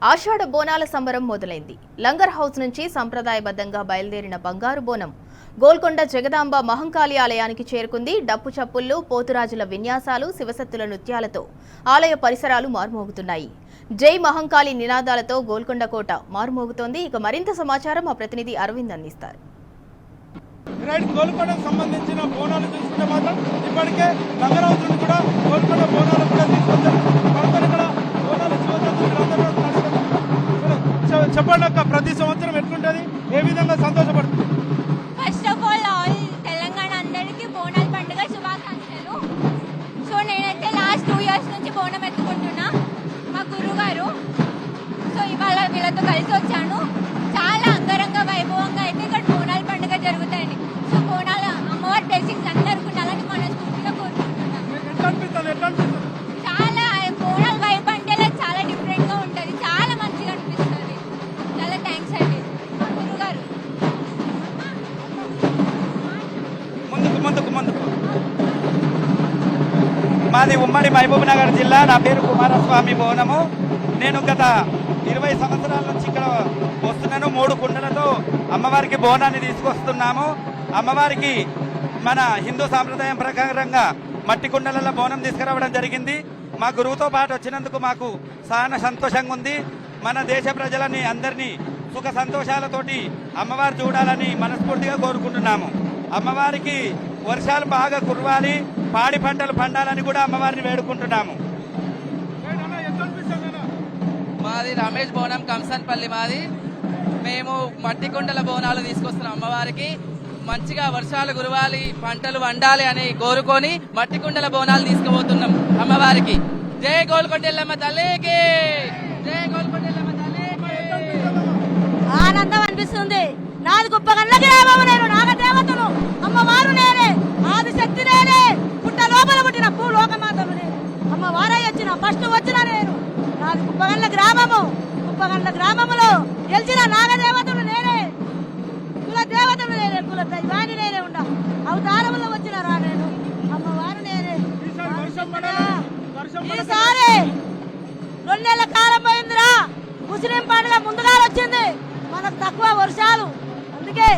ఆషాఢ బోనాల సంబరం మొదలైంది. లంగర్ హౌస్ నుంచి సంప్రదాయబద్ధంగా బయలుదేరిన బంగారు బోనం గోల్కొండ జగదాంబ మహంకాళి ఆలయానికి చేరుకుంది. డప్పు చప్పుళ్లు, పోతురాజుల విన్యాసాలు, శివసత్తుల నృత్యాలతో ఆలయ పరిసరాలు మారుమోగుతున్నాయి. జై మహంకాళి నినాదాలతో గోల్కొండ కోట మారుమోగుతోంది. ఇక మరింత సమాచారం మా ప్రతినిధి అరవింద్ అందిస్తారు. గోల్కొండకు సంబంధించిన బోనాలు చూసుకుంటే మాత్రం ఇప్పటికే లంగర్ హౌస్ నుండి కూడా గోల్కొండ బోనాలు కూడా తీసుకొచ్చారు. చెప్పండి అక్క, ప్రతి సంవత్సరం ఎట్లుంటది, ఏ విధంగా సంతోషపడుతుంది? ఫస్ట్ ఆఫ్ ఆల్ తెలంగాణ అందరికీ బోనాల పండుగ శుభాకాంక్షలు. సో నేనైతే లాస్ట్ 2 years నుంచి బోనం ఎత్తుకుంటున్నా మా గురువు గారు. సో ఇవాళ వీళ్ళతో కలిసి వచ్చాను. చాలా అంగరంగ వైభవంగా అయితే ఇక్కడ బోనాల పండుగ జరుగుతాయండి. సో బోనాల అమ్మవారి బ్లెస్సింగ్స్ అందరికీ ఉండాలని మనస్ఫూర్తిగా కోరుకుంటున్నాను. చాలా బోనాల వైబ్ అంటే చాలా డిఫరెంట్ గా ఉంటది, చాలా మంచిగా అనిపిస్తుంది. చాలా థ్యాంక్స్ అండి మా గురువు గారు. ముందుకు మాది ఉమ్మడి మహబూబ్ నగర్ జిల్లా. నా పేరు కుమారస్వామి బోనము. నేను గత 20 సంవత్సరాల నుంచి ఇక్కడ వస్తున్నాను. 3 కుండలతో అమ్మవారికి బోనాన్ని తీసుకొస్తున్నాము. అమ్మవారికి మన హిందూ సాంప్రదాయం ప్రకారంగా మట్టి కుండలలో బోనం తీసుకురావడం జరిగింది. మా గురువుతో పాటు వచ్చినందుకు మాకు చాలా సంతోషంగా ఉంది. మన దేశ ప్రజలని అందరినీ సుఖ సంతోషాలతోటి అమ్మవారు చూడాలని మనస్ఫూర్తిగా కోరుకుంటున్నాము. అమ్మవారికి వర్షాలు బాగా కురవాలి, పాడి పంటలు పండాలని కూడా అమ్మవారిని వేడుకుంటున్నాము. మాది రమేష్ బోనం కంసన్పల్లి మాది. మేము మట్టి కుండల బోనాలు తీసుకొస్తున్నాం. అమ్మవారికి మంచిగా వర్షాలు కురవాలి, పంటలు వండాలి అని కోరుకొని మట్టి కుండల బోనాలు తీసుకుపోతున్నాం అమ్మవారికి. జై గోల్కొండెల్లమ్మ తల్లికి, జై గోల్కొండెల్లమ్మ తల్లికి. ఆనందం అనిపిస్తుంది. నాది గొప్ప కళ్ళకి రాబోవు, నేను నాగదేవతను, అమ్మవారు నేనే, ఆదిశక్తి నేనే, పుట్ట లోపల పుట్టిన భూలోకమాతను నేను, అమ్మవారై వచ్చిన ఫస్ట్ వచ్చిన నేను. నాది కుప్పగండ్ల గ్రామము. కుప్పగండ్ల గ్రామములో గెలిచిన నాగదేవతలు నేనే, కుల దేవతలు నేనే, కుల దైవాన్ని నేనే ఉండ అవతారములో వచ్చిన రా నేను, అమ్మవారు నేనే. ఈసారి 2 నెలల కాలం పోయిందిరా. ముస్లిం పండుగ ముందుగా వచ్చింది, మనకు తక్కువ వర్షాలు, అందుకే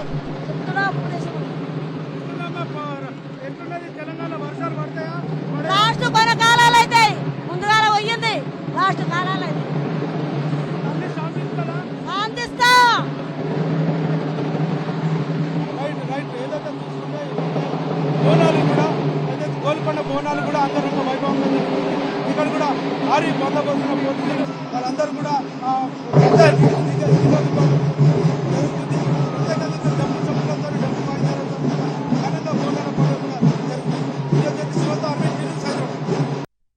లాస్ట్ కొన కాలాలు అవుతాయి, ముందుగా పోయింది లాస్ట్ కాలాలు అయితే శాంతిస్తా. బోనాలు కూడా గోల్కొండ బోనాలు కూడా అంగరంగ వైభవంగా జరుగుతుంది. ఇక్కడ కూడా భారీ బందోబస్తున్న పోలీసులు వాళ్ళందరూ కూడా